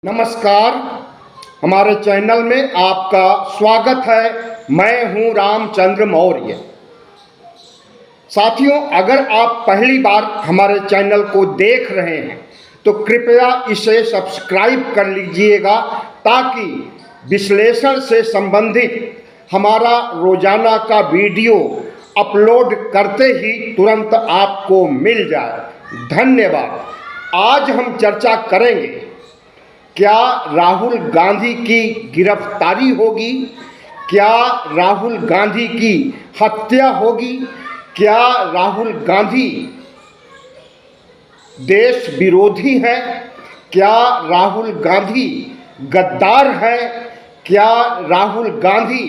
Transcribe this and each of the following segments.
नमस्कार, हमारे चैनल में आपका स्वागत है। मैं हूं रामचंद्र मौर्य। साथियों, अगर आप पहली बार हमारे चैनल को देख रहे हैं तो कृपया इसे सब्सक्राइब कर लीजिएगा ताकि विश्लेषण से संबंधित हमारा रोजाना का वीडियो अपलोड करते ही तुरंत आपको मिल जाए। धन्यवाद। आज हम चर्चा करेंगे, क्या राहुल गांधी की गिरफ्तारी होगी? क्या राहुल गांधी की हत्या होगी? क्या राहुल गांधी देश विरोधी है? क्या राहुल गांधी गद्दार है? क्या राहुल गांधी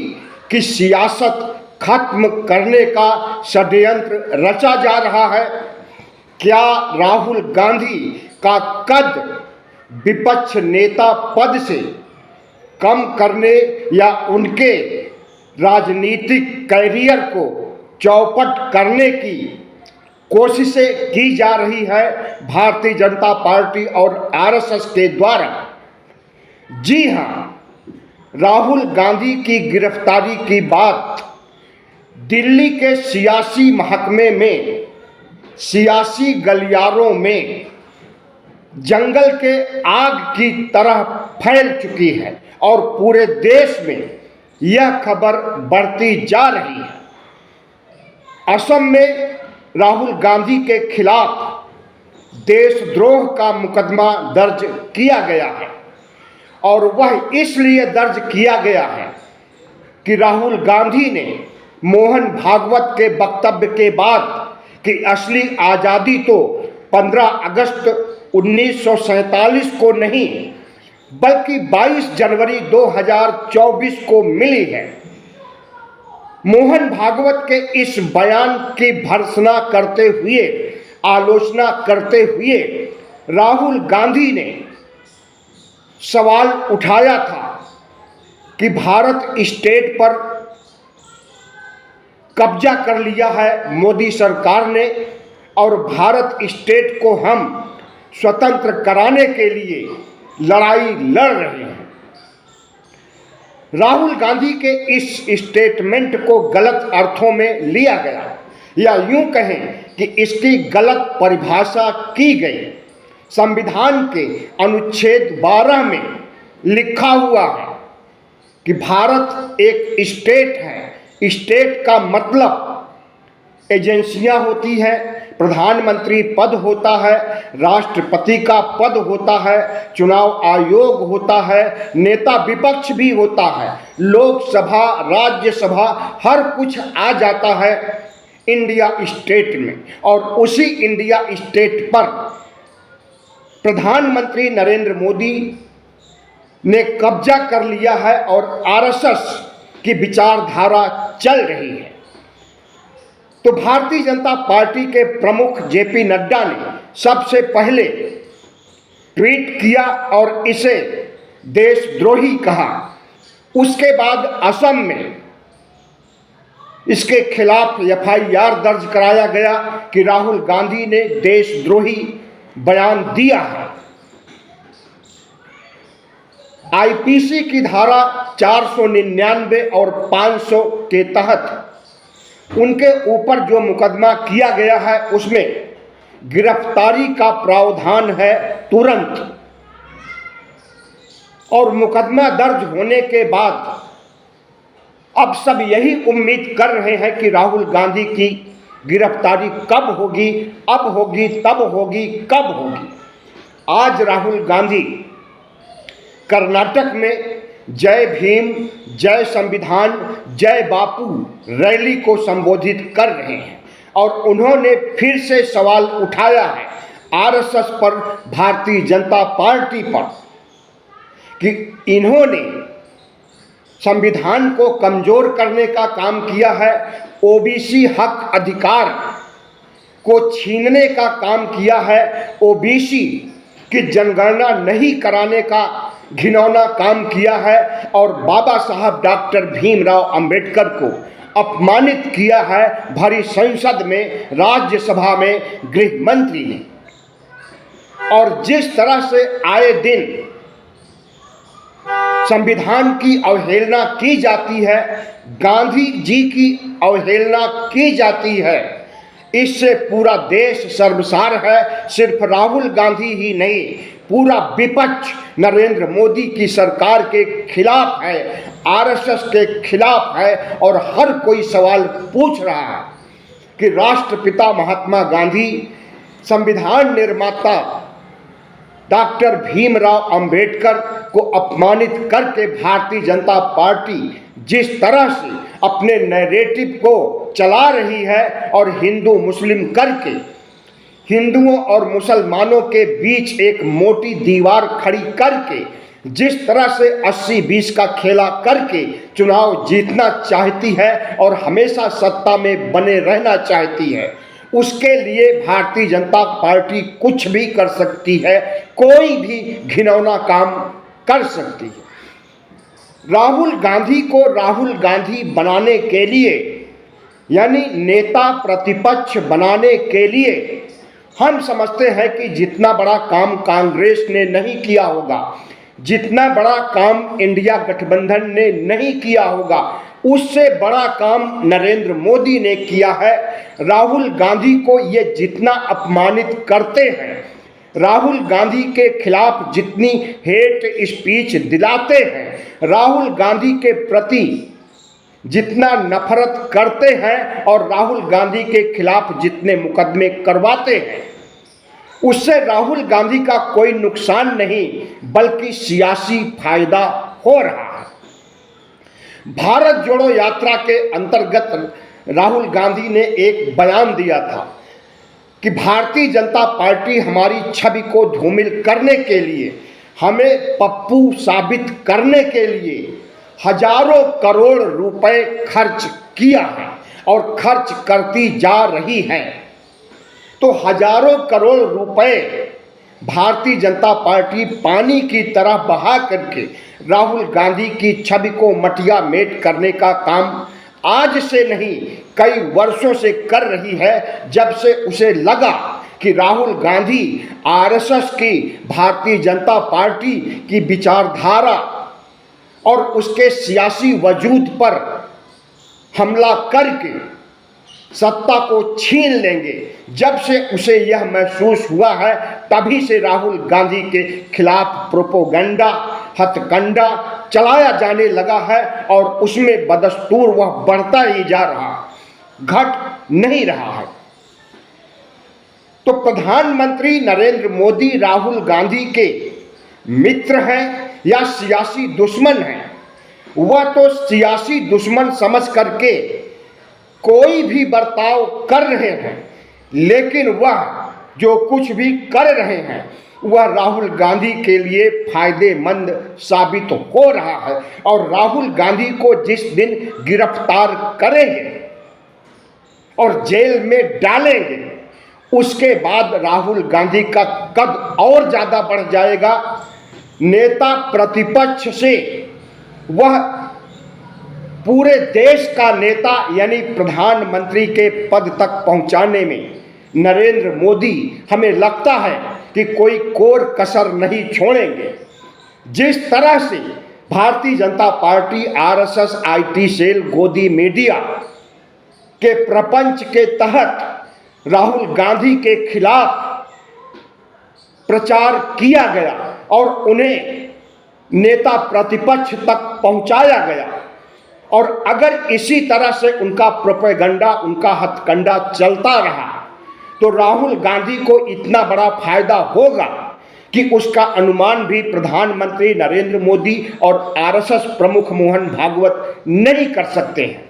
की सियासत खत्म करने का षड्यंत्र रचा जा रहा है? क्या राहुल गांधी का कद विपक्ष नेता पद से कम करने या उनके राजनीतिक कैरियर को चौपट करने की कोशिशें की जा रही है भारतीय जनता पार्टी और आरएसएस के द्वारा? जी हाँ, राहुल गांधी की गिरफ्तारी की बात दिल्ली के सियासी महकमे में, सियासी गलियारों में जंगल के आग की तरह फैल चुकी है और पूरे देश में यह खबर बढ़ती जा रही है। असम में राहुल गांधी के खिलाफ देशद्रोह का मुकदमा दर्ज किया गया है और वह इसलिए दर्ज किया गया है कि राहुल गांधी ने मोहन भागवत के वक्तव्य के बाद कि असली आज़ादी तो 15 अगस्त 1947 को नहीं बल्कि 22 जनवरी 2024 को मिली है। मोहन भागवत के इस बयान की भर्त्सना करते हुए, आलोचना करते हुए राहुल गांधी ने सवाल उठाया था कि भारत स्टेट पर कब्जा कर लिया है मोदी सरकार ने और भारत स्टेट को हम स्वतंत्र कराने के लिए लड़ाई लड़ रहे हैं। राहुल गांधी के इस स्टेटमेंट को गलत अर्थों में लिया गया या यूं कहें कि इसकी गलत परिभाषा की गई। संविधान के अनुच्छेद 12 में लिखा हुआ है कि भारत एक स्टेट है। स्टेट का मतलब एजेंसियां होती है, प्रधानमंत्री पद होता है, राष्ट्रपति का पद होता है, चुनाव आयोग होता है, नेता विपक्ष भी होता है, लोकसभा, राज्यसभा, हर कुछ आ जाता है इंडिया स्टेट में। और उसी इंडिया स्टेट पर प्रधानमंत्री नरेंद्र मोदी ने कब्जा कर लिया है और आरएसएस की विचारधारा चल रही है। तो भारतीय जनता पार्टी के प्रमुख जेपी नड्डा ने सबसे पहले ट्वीट किया और इसे देशद्रोही कहा। उसके बाद असम में इसके खिलाफ एफआईआर दर्ज कराया गया कि राहुल गांधी ने देशद्रोही बयान दिया है। आईपीसी की धारा 499 और 500 के तहत उनके ऊपर जो मुकदमा किया गया है उसमें गिरफ्तारी का प्रावधान है तुरंत। और मुकदमा दर्ज होने के बाद अब सब यही उम्मीद कर रहे हैं कि राहुल गांधी की गिरफ्तारी कब होगी, अब होगी, तब होगी, कब होगी। आज राहुल गांधी कर्नाटक में जय भीम, जय संविधान, जय बापू रैली को संबोधित कर रहे हैं और उन्होंने फिर से सवाल उठाया है आरएसएस पर, भारतीय जनता पार्टी पर, कि इन्होंने संविधान को कमजोर करने का काम किया है, ओबीसी हक अधिकार को छीनने का काम किया है, ओबीसी की जनगणना नहीं कराने का घिनौना काम किया है और बाबा साहब डॉक्टर भीमराव अंबेडकर को अपमानित किया है भरी संसद में, राज्यसभा में गृह मंत्री ने। और जिस तरह से आए दिन संविधान की अवहेलना की जाती है, गांधी जी की अवहेलना की जाती है। इससे पूरा देश शर्मसार है। सिर्फ राहुल गांधी ही नहीं, पूरा विपक्ष नरेंद्र मोदी की सरकार के खिलाफ है, आरएसएस के खिलाफ है और हर कोई सवाल पूछ रहा है कि राष्ट्रपिता महात्मा गांधी, संविधान निर्माता डॉक्टर भीमराव अंबेडकर को अपमानित करके भारतीय जनता पार्टी जिस तरह से अपने नैरेटिव को चला रही है और हिंदू मुस्लिम करके हिंदुओं और मुसलमानों के बीच एक मोटी दीवार खड़ी करके जिस तरह से 80-20 का खेला करके चुनाव जीतना चाहती है और हमेशा सत्ता में बने रहना चाहती है, उसके लिए भारतीय जनता पार्टी कुछ भी कर सकती है, कोई भी घिनौना काम कर सकती है। राहुल गांधी को राहुल गांधी बनाने के लिए, यानी नेता प्रतिपक्ष बनाने के लिए, हम समझते हैं कि जितना बड़ा काम कांग्रेस ने नहीं किया होगा, जितना बड़ा काम इंडिया गठबंधन ने नहीं किया होगा, उससे बड़ा काम नरेंद्र मोदी ने किया है। राहुल गांधी को ये जितना अपमानित करते हैं, राहुल गांधी के खिलाफ जितनी हेट स्पीच दिलाते हैं, राहुल गांधी के प्रति जितना नफरत करते हैं और राहुल गांधी के खिलाफ जितने मुकदमे करवाते हैं, उससे राहुल गांधी का कोई नुकसान नहीं बल्कि सियासी फायदा हो रहा है। भारत जोड़ो यात्रा के अंतर्गत राहुल गांधी ने एक बयान दिया था कि भारतीय जनता पार्टी हमारी छवि को धूमिल करने के लिए, हमें पप्पू साबित करने के लिए हजारों करोड़ रुपए खर्च किया है और खर्च करती जा रही है। तो हजारों करोड़ रुपए भारतीय जनता पार्टी पानी की तरह बहा करके राहुल गांधी की छवि को मटिया मेट करने का काम आज से नहीं कई वर्षों से कर रही है, जब से उसे लगा कि राहुल गांधी आरएसएस की, भारतीय जनता पार्टी की विचारधारा और उसके सियासी वजूद पर हमला करके सत्ता को छीन लेंगे। जब से उसे यह महसूस हुआ है, तभी से राहुल गांधी के खिलाफ प्रोपोगंडा, हथकंडा चलाया जाने लगा है और उसमें बदस्तूर वह बढ़ता ही जा रहा, घट नहीं रहा है। तो प्रधानमंत्री नरेंद्र मोदी राहुल गांधी के मित्र हैं या सियासी दुश्मन हैं? वह तो सियासी दुश्मन समझ करके कोई भी बर्ताव कर रहे हैं, लेकिन वह जो कुछ भी कर रहे हैं वह राहुल गांधी के लिए फायदेमंद साबित हो रहा है। और राहुल गांधी को जिस दिन गिरफ्तार करेंगे और जेल में डालेंगे, उसके बाद राहुल गांधी का कद और ज़्यादा बढ़ जाएगा। नेता प्रतिपक्ष से वह पूरे देश का नेता यानी प्रधानमंत्री के पद तक पहुंचाने में नरेंद्र मोदी, हमें लगता है कि कोई कोर कसर नहीं छोड़ेंगे। जिस तरह से Bharatiya Janata party, RSS, IT cell, गोदी मीडिया के प्रपंच के तहत राहुल गांधी के खिलाफ प्रचार किया गया और उन्हें नेता प्रतिपक्ष तक पहुंचाया गया, और अगर इसी तरह से उनका प्रोपेगेंडा, उनका हथकंडा चलता रहा तो राहुल गांधी को इतना बड़ा फायदा होगा कि उसका अनुमान भी प्रधानमंत्री नरेंद्र मोदी और आरएसएस प्रमुख मोहन भागवत नहीं कर सकते हैं।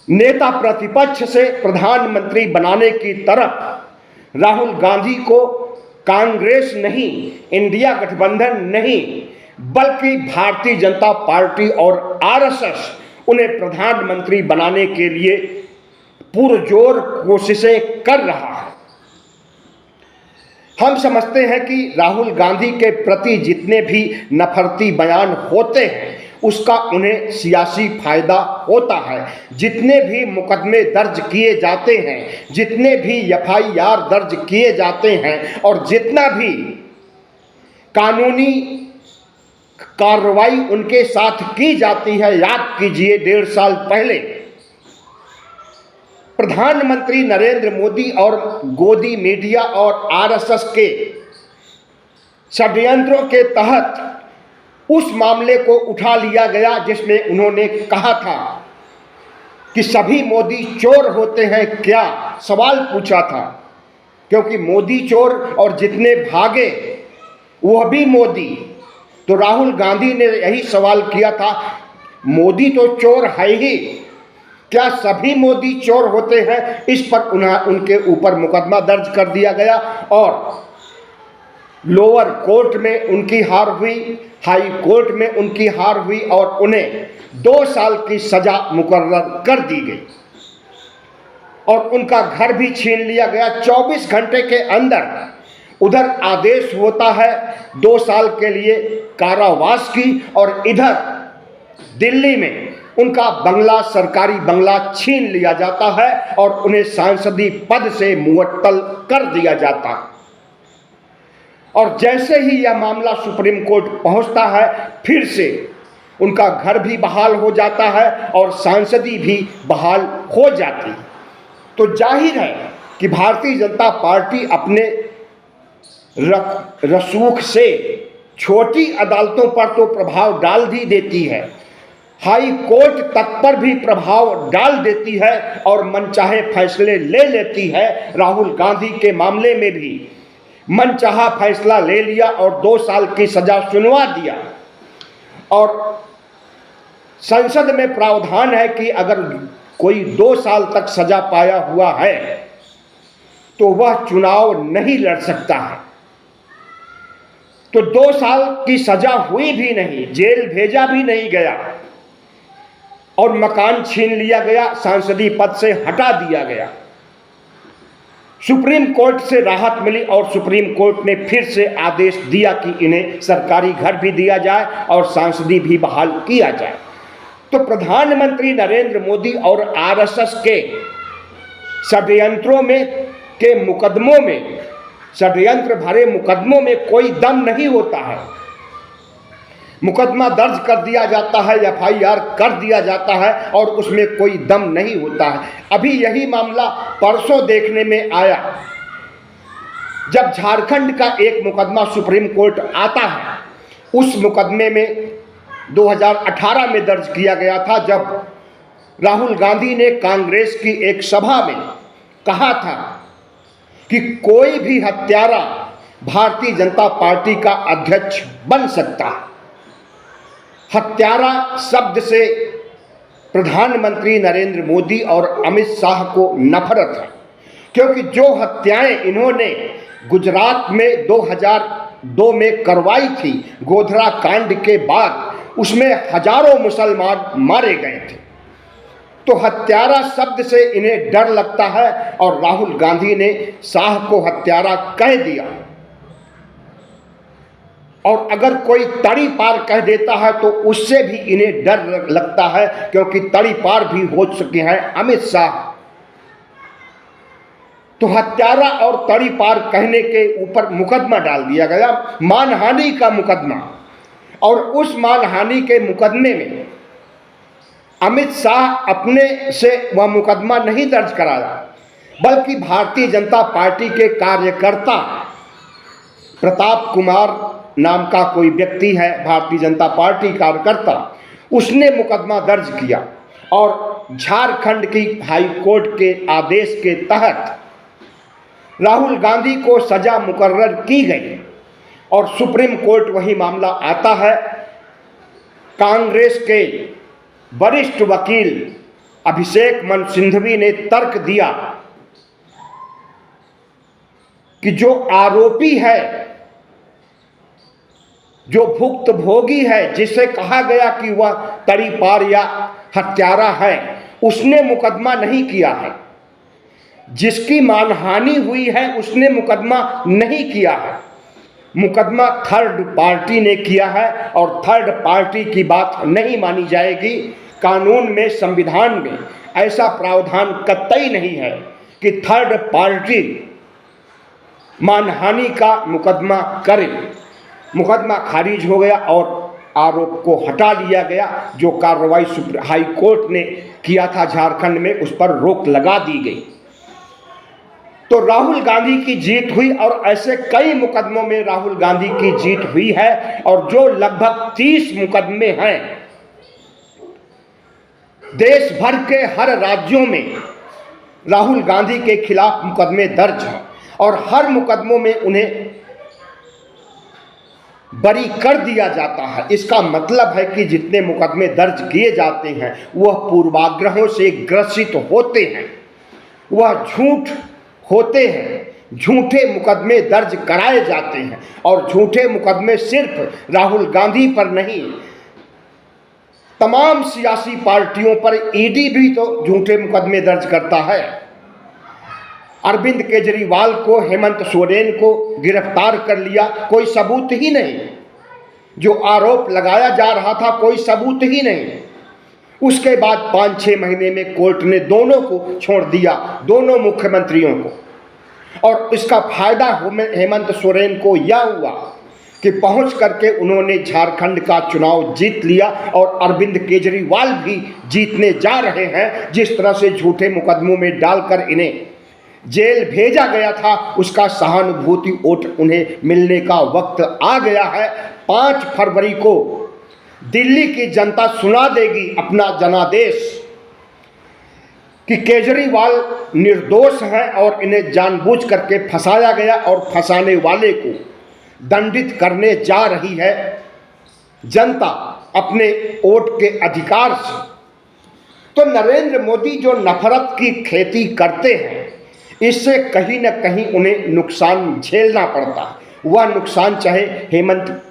नेता प्रतिपक्ष से प्रधानमंत्री बनाने की तरफ राहुल गांधी को कांग्रेस नहीं, इंडिया गठबंधन नहीं, बल्कि भारतीय जनता पार्टी और आरएसएस उन्हें प्रधानमंत्री बनाने के लिए पुरजोर कोशिशें कर रहा है। हम समझते हैं कि राहुल गांधी के प्रति जितने भी नफरती बयान होते हैं उसका उन्हें सियासी फायदा होता है। जितने भी मुकदमे दर्ज किए जाते हैं, जितने भी एफआईआर दर्ज किए जाते हैं और जितना भी कानूनी कार्रवाई उनके साथ की जाती है। याद कीजिए 1.5 साल पहले प्रधानमंत्री नरेंद्र मोदी और गोदी मीडिया और आरएसएस के षड्यंत्रों के तहत उस मामले को उठा लिया गया जिसमें उन्होंने कहा था कि सभी मोदी चोर होते हैं क्या, सवाल पूछा था। क्योंकि मोदी चोर और जितने भागे वह भी मोदी। तो राहुल गांधी ने यही सवाल किया था, मोदी तो चोर है ही, क्या सभी मोदी चोर होते हैं? इस पर उनके ऊपर मुकदमा दर्ज कर दिया गया और लोअर कोर्ट में उनकी हार हुई, हाई कोर्ट में उनकी हार हुई और उन्हें 2 साल की सजा मुकर्रर कर दी गई और उनका घर भी छीन लिया गया 24 घंटे के अंदर। उधर आदेश होता है 2 साल के लिए कारावास की और इधर दिल्ली में उनका बंगला, सरकारी बंगला छीन लिया जाता है और उन्हें सांसदीय पद से मुअत्तल कर दिया जाता है। और जैसे ही यह मामला सुप्रीम कोर्ट पहुंचता है, फिर से उनका घर भी बहाल हो जाता है और सांसदी भी बहाल हो जाती है। तो जाहिर है कि भारतीय जनता पार्टी अपने रसूख से छोटी अदालतों पर तो प्रभाव डाल ही देती है, हाई कोर्ट तक पर भी प्रभाव डाल देती है और मनचाहे फैसले ले लेती है। राहुल गांधी के मामले में भी मनचाहा फैसला ले लिया और 2 साल की सजा सुनवा दिया। और संसद में प्रावधान है कि अगर कोई 2 साल तक सजा पाया हुआ है तो वह चुनाव नहीं लड़ सकता है। तो 2 साल की सजा हुई भी नहीं, जेल भेजा भी नहीं गया और मकान छीन लिया गया, सांसदीय पद से हटा दिया गया। सुप्रीम कोर्ट से राहत मिली और सुप्रीम कोर्ट ने फिर से आदेश दिया कि इन्हें सरकारी घर भी दिया जाए और सांसदी भी बहाल किया जाए। तो प्रधानमंत्री नरेंद्र मोदी और आरएसएस के षड्यंत्रों में के मुकदमों में, षड्यंत्र भरे मुकदमों में कोई दम नहीं होता है। मुकदमा दर्ज कर दिया जाता है, एफआईआर कर दिया जाता है और उसमें कोई दम नहीं होता है। अभी यही मामला परसों देखने में आया जब झारखंड का एक मुकदमा सुप्रीम कोर्ट आता है। उस मुकदमे में 2018 में दर्ज किया गया था, जब राहुल गांधी ने कांग्रेस की एक सभा में कहा था कि कोई भी हत्यारा भारतीय जनता पार्टी का अध्यक्ष बन सकता है। हत्यारा शब्द से प्रधानमंत्री नरेंद्र मोदी और अमित शाह को नफरत है, क्योंकि जो हत्याएं इन्होंने गुजरात में 2002 में करवाई थी गोधरा कांड के बाद, उसमें हजारों मुसलमान मारे गए थे। तो हत्यारा शब्द से इन्हें डर लगता है और राहुल गांधी ने शाह को हत्यारा कह दिया। और अगर कोई तड़ी पार कह देता है तो उससे भी इन्हें डर लगता है, क्योंकि तड़ी पार भी हो चुके हैं अमित शाह। तो हत्यारा और तड़ी पार कहने के ऊपर मुकदमा डाल दिया गया, मानहानि का मुकदमा। और उस मानहानि के मुकदमे में अमित शाह अपने से वह मुकदमा नहीं दर्ज कराया, बल्कि भारतीय जनता पार्टी के कार्यकर्ता प्रताप कुमार नाम का कोई व्यक्ति है, भारतीय जनता पार्टी कार्यकर्ता, उसने मुकदमा दर्ज किया और झारखंड की हाई कोर्ट के आदेश के तहत राहुल गांधी को सजा मुकर्रर की गई। और सुप्रीम कोर्ट वही मामला आता है। कांग्रेस के वरिष्ठ वकील अभिषेक मनु सिंघवी ने तर्क दिया कि जो आरोपी है, जो भुक्तभोगी है, जिसे कहा गया कि वह तड़ी पार या हत्यारा है, उसने मुकदमा नहीं किया है। जिसकी मानहानि हुई है उसने मुकदमा नहीं किया है। मुकदमा थर्ड पार्टी ने किया है और थर्ड पार्टी की बात नहीं मानी जाएगी। कानून में, संविधान में ऐसा प्रावधान कतई नहीं है कि थर्ड पार्टी मानहानि का मुकदमा करे। मुकदमा खारिज हो गया और आरोप को हटा लिया गया। जो कार्रवाई हाई कोर्ट ने किया था झारखंड में, उस पर रोक लगा दी गई। तो राहुल गांधी की जीत हुई और ऐसे कई मुकदमों में राहुल गांधी की जीत हुई है। और जो लगभग 30 मुकदमे हैं, देश भर के हर राज्यों में राहुल गांधी के खिलाफ मुकदमे दर्ज हैं और हर मुकदमों में उन्हें बरी कर दिया जाता है। इसका मतलब है कि जितने मुकदमे दर्ज किए जाते हैं वह पूर्वाग्रहों से ग्रसित होते हैं, वह झूठ होते हैं, झूठे मुकदमे दर्ज कराए जाते हैं। और झूठे मुकदमे सिर्फ राहुल गांधी पर नहीं, तमाम सियासी पार्टियों पर ईडी भी तो झूठे मुकदमे दर्ज करता है। अरविंद केजरीवाल को, हेमंत सोरेन को गिरफ्तार कर लिया, कोई सबूत ही नहीं। जो आरोप लगाया जा रहा था कोई सबूत ही नहीं। उसके बाद 5-6 महीने में कोर्ट ने दोनों को छोड़ दिया, दोनों मुख्यमंत्रियों को। और इसका फायदा हेमंत सोरेन को यह हुआ कि पहुंच करके उन्होंने झारखंड का चुनाव जीत लिया और अरविंद केजरीवाल भी जीतने जा रहे हैं। जिस तरह से झूठे मुकदमों में डालकर इन्हें जेल भेजा गया था, उसका सहानुभूति वोट उन्हें मिलने का वक्त आ गया है। 5 फरवरी को दिल्ली की जनता सुना देगी अपना जनादेश कि केजरीवाल निर्दोष हैं और इन्हें जानबूझ करके फंसाया गया और फंसाने वाले को दंडित करने जा रही है जनता अपने वोट के अधिकार से। तो नरेंद्र मोदी जो नफरत की खेती करते हैं, इससे कहीं न कहीं उन्हें नुकसान झेलना पड़ता है। वह नुकसान चाहे हेमंत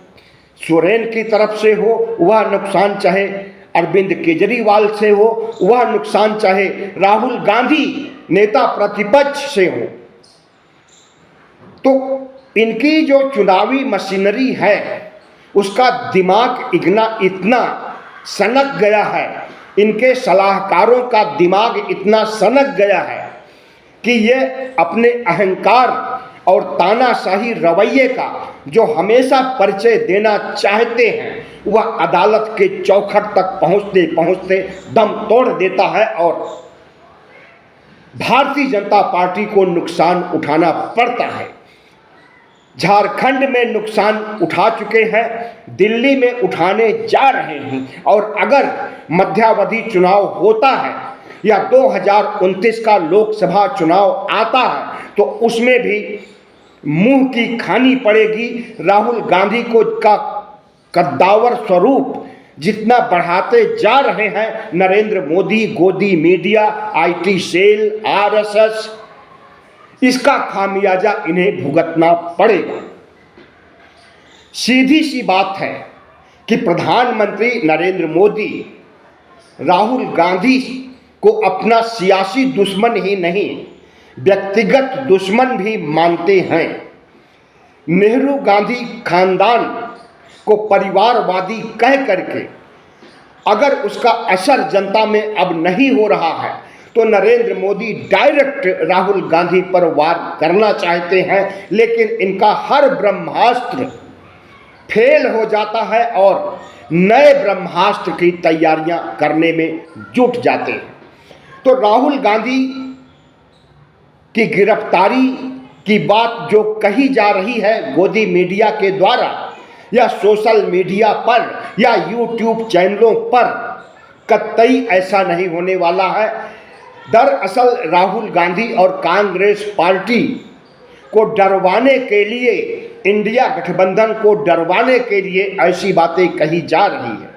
सोरेन की तरफ से हो, वह नुकसान चाहे अरविंद केजरीवाल से हो, वह नुकसान चाहे राहुल गांधी नेता प्रतिपक्ष से हो। तो इनकी जो चुनावी मशीनरी है उसका दिमाग इतना सनक गया है, इनके सलाहकारों का दिमाग इतना सनक गया है कि ये अपने अहंकार और तानाशाही रवैये का जो हमेशा परिचय देना चाहते हैं, वह अदालत के चौखट तक पहुंचते पहुंचते दम तोड़ देता है और भारतीय जनता पार्टी को नुकसान उठाना पड़ता है। झारखंड में नुकसान उठा चुके हैं, दिल्ली में उठाने जा रहे हैं। और अगर मध्यावधि चुनाव होता है या 2029 का लोकसभा चुनाव आता है तो उसमें भी मुंह की खानी पड़ेगी। राहुल गांधी को का कद्दावर स्वरूप जितना बढ़ाते जा रहे हैं नरेंद्र मोदी, गोदी मीडिया, आईटी सेल, आरएसएस, इसका खामियाजा इन्हें भुगतना पड़ेगा। सीधी सी बात है कि प्रधानमंत्री नरेंद्र मोदी राहुल गांधी को अपना सियासी दुश्मन ही नहीं, व्यक्तिगत दुश्मन भी मानते हैं। नेहरू गांधी खानदान को परिवारवादी कह करके अगर उसका असर जनता में अब नहीं हो रहा है तो नरेंद्र मोदी डायरेक्ट राहुल गांधी पर वार करना चाहते हैं, लेकिन इनका हर ब्रह्मास्त्र फेल हो जाता है और नए ब्रह्मास्त्र की तैयारियां करने में जुट जाते हैं। तो राहुल गांधी की गिरफ्तारी की बात जो कही जा रही है गोदी मीडिया के द्वारा या सोशल मीडिया पर या यूट्यूब चैनलों पर, कतई ऐसा नहीं होने वाला है। दरअसल राहुल गांधी और कांग्रेस पार्टी को डरवाने के लिए, इंडिया गठबंधन को डरवाने के लिए ऐसी बातें कही जा रही है।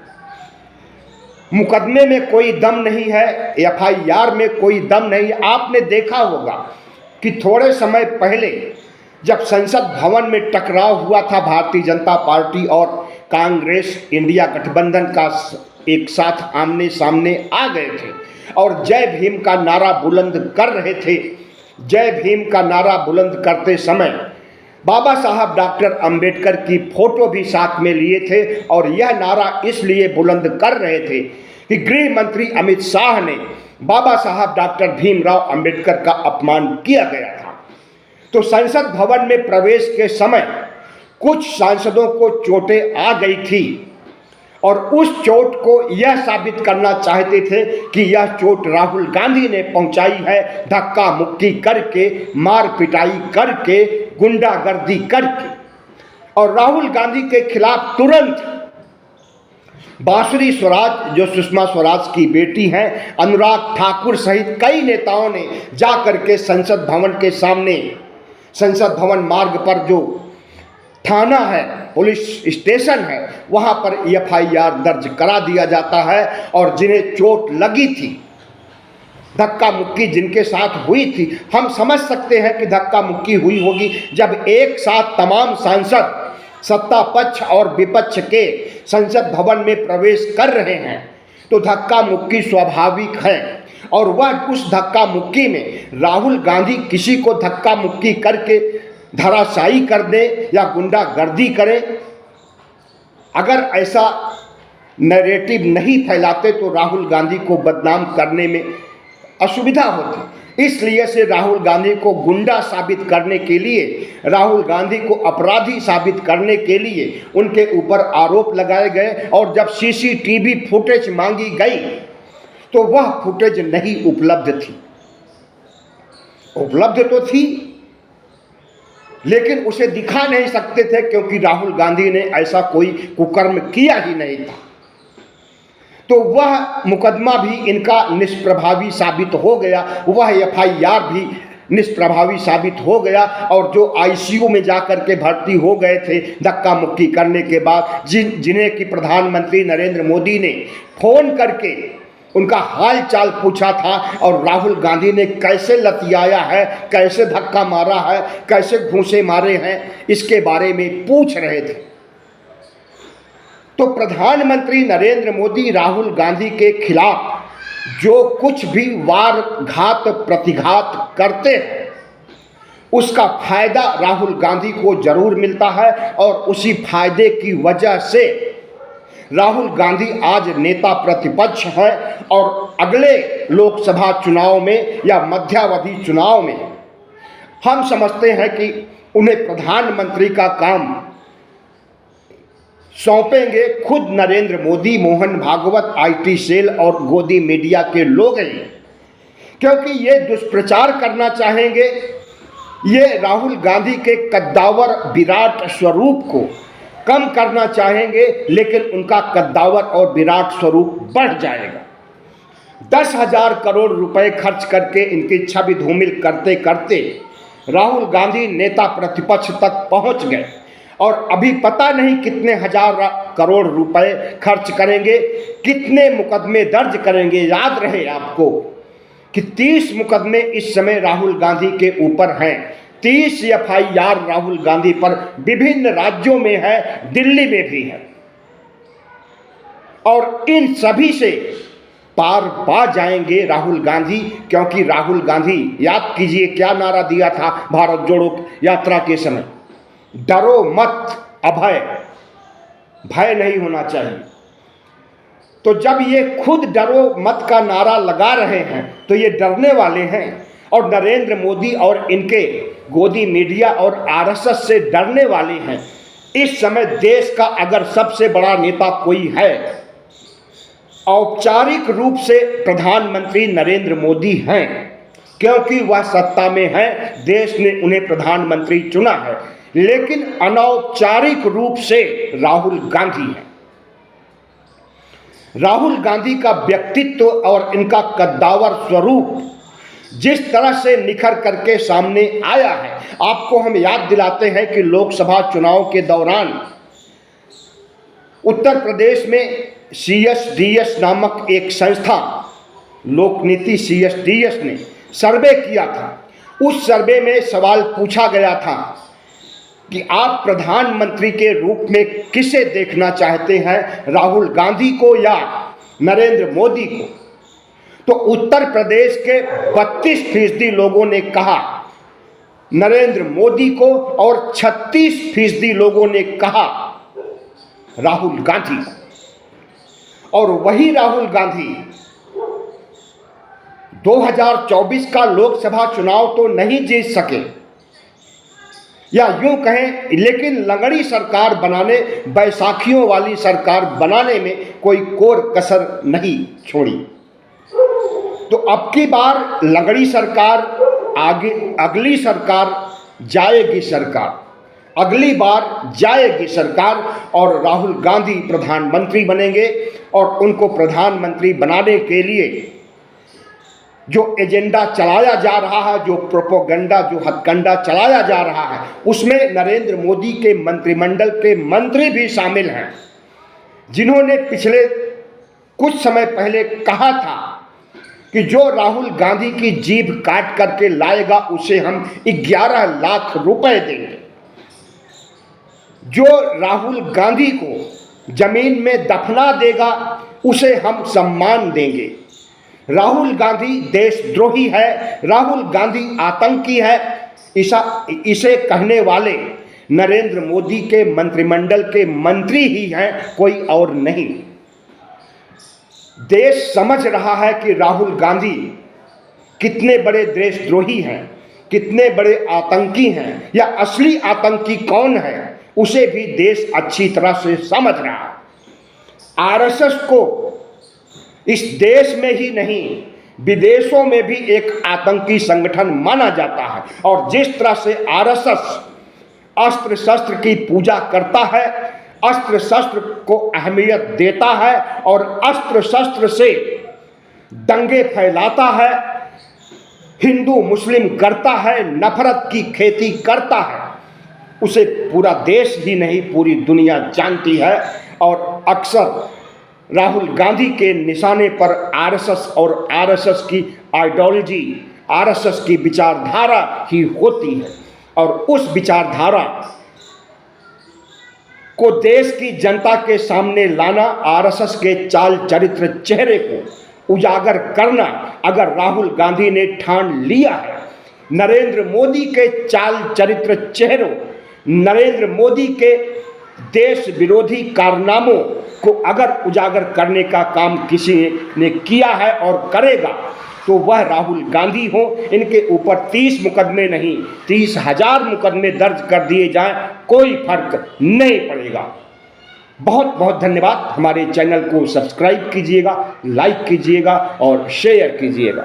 मुकदमे में कोई दम नहीं है, एफआईआर में कोई दम नहीं है। आपने देखा होगा कि थोड़े समय पहले जब संसद भवन में टकराव हुआ था भारतीय जनता पार्टी और कांग्रेस, इंडिया गठबंधन का एक साथ आमने सामने आ गए थे और जय भीम का नारा बुलंद कर रहे थे। जय भीम का नारा बुलंद करते समय बाबा साहब डॉक्टर अंबेडकर की फोटो भी साथ में लिए थे और यह नारा इसलिए बुलंद कर रहे थे कि गृह मंत्री अमित शाह ने बाबा साहब डॉक्टर भीमराव अंबेडकर का अपमान किया गया था। तो संसद भवन में प्रवेश के समय कुछ सांसदों को चोटें आ गई थी और उस चोट को यह साबित करना चाहते थे कि यह चोट राहुल गांधी ने पहुंचाई है, धक्का मुक्की करके, मार पिटाई करके, गुंडागर्दी करके। और राहुल गांधी के खिलाफ तुरंत बांसुरी स्वराज, जो सुषमा स्वराज की बेटी हैं, अनुराग ठाकुर सहित कई नेताओं ने जाकर के संसद भवन के सामने, संसद भवन मार्ग पर जो थाना है, पुलिस स्टेशन है, वहां पर एफआईआर दर्ज करा दिया जाता है। और जिन्हें चोट लगी थी, धक्का मुक्की जिनके साथ हुई थी, हम समझ सकते हैं कि धक्का मुक्की हुई होगी जब एक साथ तमाम सांसद सत्ता पक्ष और विपक्ष के संसद भवन में प्रवेश कर रहे हैं, तो धक्का मुक्की स्वाभाविक है। और वह उस धक्का मुक्की में राहुल गांधी किसी को धक्का मुक्की करके धराशायी कर दे या गुंडागर्दी करे, अगर ऐसा नैरेटिव नहीं फैलाते तो राहुल गांधी को बदनाम करने में असुविधा होती। इसलिए से राहुल गांधी को गुंडा साबित करने के लिए, राहुल गांधी को अपराधी साबित करने के लिए उनके ऊपर आरोप लगाए गए। और जब सीसीटीवी फुटेज मांगी गई तो वह फुटेज नहीं उपलब्ध थी। उपलब्ध तो थी लेकिन उसे दिखा नहीं सकते थे, क्योंकि राहुल गांधी ने ऐसा कोई कुकर्म किया ही नहीं था। तो वह मुकदमा भी इनका निष्प्रभावी साबित हो गया, वह एफआईआर भी निष्प्रभावी साबित हो गया। और जो आईसीयू में जाकर के भर्ती हो गए थे धक्का मुक्की करने के बाद, जिन्हें कि प्रधानमंत्री नरेंद्र मोदी ने फोन करके उनका हाल चाल पूछा था, और राहुल गांधी ने कैसे लतियाया है, कैसे धक्का मारा है, कैसे घूंसे मारे हैं, इसके बारे में पूछ रहे थे। तो प्रधानमंत्री नरेंद्र मोदी राहुल गांधी के खिलाफ जो कुछ भी वार घात प्रतिघात करते हैं, उसका फायदा राहुल गांधी को जरूर मिलता है। और उसी फायदे की वजह से राहुल गांधी आज नेता प्रतिपक्ष है, और अगले लोकसभा चुनाव में या मध्यावधि चुनाव में हम समझते हैं कि उन्हें प्रधानमंत्री का काम सौंपेंगे खुद नरेंद्र मोदी, मोहन भागवत, आईटी सेल और गोदी मीडिया के लोग हैं। क्योंकि ये दुष्प्रचार करना चाहेंगे, ये राहुल गांधी के कद्दावर विराट स्वरूप को कम करना चाहेंगे, लेकिन उनका कद्दावर और विराट स्वरूप बढ़ जाएगा। 10,000 करोड़ रुपए खर्च करके इनकी छवि धूमिल करते करते राहुल गांधी नेता प्रतिपक्ष तक पहुंच गए, और अभी पता नहीं कितने हजार करोड़ रुपए खर्च करेंगे, कितने मुकदमे दर्ज करेंगे। याद रहे आपको कि 30 मुकदमे इस समय राहुल गांधी के ऊपर हैं। 30 एफआईआर राहुल गांधी पर विभिन्न राज्यों में है, दिल्ली में भी है। और इन सभी से पार पा जाएंगे राहुल गांधी, क्योंकि राहुल गांधी, याद कीजिए क्या नारा दिया था भारत जोड़ो यात्रा के समय, डरो मत, अभय, भय नहीं होना चाहिए। तो जब ये खुद डरो मत का नारा लगा रहे हैं तो ये डरने वाले हैं, और नरेंद्र मोदी और इनके गोदी मीडिया और आरएसएस से डरने वाले हैं। इस समय देश का अगर सबसे बड़ा नेता कोई है, औपचारिक रूप से प्रधानमंत्री नरेंद्र मोदी हैं, क्योंकि वह सत्ता में है, देश ने उन्हें प्रधानमंत्री चुना है। लेकिन अनौपचारिक रूप से राहुल गांधी हैं। राहुल गांधी का व्यक्तित्व और इनका कद्दावर स्वरूप जिस तरह से निखर करके सामने आया है, आपको हम याद दिलाते हैं कि लोकसभा चुनाव के दौरान उत्तर प्रदेश में सीएसडीएस नामक एक संस्था, लोकनीति सीएसडीएस ने सर्वे किया था। उस सर्वे में सवाल पूछा गया था कि आप प्रधानमंत्री के रूप में किसे देखना चाहते हैं, राहुल गांधी को या नरेंद्र मोदी को। तो उत्तर प्रदेश के 32% लोगों ने कहा नरेंद्र मोदी को, और 36% लोगों ने कहा राहुल गांधी को। और वही राहुल गांधी 2024 का लोकसभा चुनाव तो नहीं जीत सके, या यूं कहें, लेकिन लंगड़ी सरकार बनाने, बैसाखियों वाली सरकार बनाने में कोई कोर कसर नहीं छोड़ी। तो अब की बार लंगड़ी सरकार, आगे अगली सरकार जाएगी सरकार, अगली बार जाएगी सरकार और राहुल गांधी प्रधानमंत्री बनेंगे। और उनको प्रधानमंत्री बनाने के लिए जो एजेंडा चलाया जा रहा है, जो प्रोपोगंडा, जो हथकंडा चलाया जा रहा है, उसमें नरेंद्र मोदी के मंत्रिमंडल के मंत्री भी शामिल हैं, जिन्होंने पिछले कुछ समय पहले कहा था कि जो राहुल गांधी की जीभ काट करके लाएगा उसे हम 11 लाख रुपए देंगे। जो राहुल गांधी को जमीन में दफना देगा उसे हम सम्मान देंगे। राहुल गांधी देशद्रोही है, राहुल गांधी आतंकी है, इसे कहने वाले नरेंद्र मोदी के मंत्रिमंडल के मंत्री ही हैं, कोई और नहीं। देश समझ रहा है कि राहुल गांधी कितने बड़े देशद्रोही हैं, कितने बड़े आतंकी हैं, या असली आतंकी कौन है उसे भी देश अच्छी तरह से समझ रहा है। आरएसएस को इस देश में ही नहीं विदेशों में भी एक आतंकी संगठन माना जाता है। और जिस तरह से आरएसएस अस्त्र शस्त्र की पूजा करता है, अस्त्र शस्त्र को अहमियत देता है और अस्त्र शस्त्र से दंगे फैलाता है, हिंदू मुस्लिम करता है, नफरत की खेती करता है, उसे पूरा देश ही नहीं पूरी दुनिया जानती है। और अक्सर राहुल गांधी के निशाने पर आरएसएस और आरएसएस की आइडियोलॉजी, आरएसएस की विचारधारा ही होती है। और उस विचारधारा को देश की जनता के सामने लाना, आरएसएस के चाल चरित्र चेहरे को उजागर करना, अगर राहुल गांधी ने ठान लिया है, नरेंद्र मोदी के चाल चरित्र चेहरों, नरेंद्र मोदी के देश विरोधी कारनामों को अगर उजागर करने का काम किसी ने किया है और करेगा तो वह राहुल गांधी हो। इनके ऊपर 30 मुकदमे नहीं 30,000 मुकदमे दर्ज कर दिए जाएं, कोई फर्क नहीं पड़ेगा। बहुत बहुत धन्यवाद। हमारे चैनल को सब्सक्राइब कीजिएगा, लाइक कीजिएगा और शेयर कीजिएगा।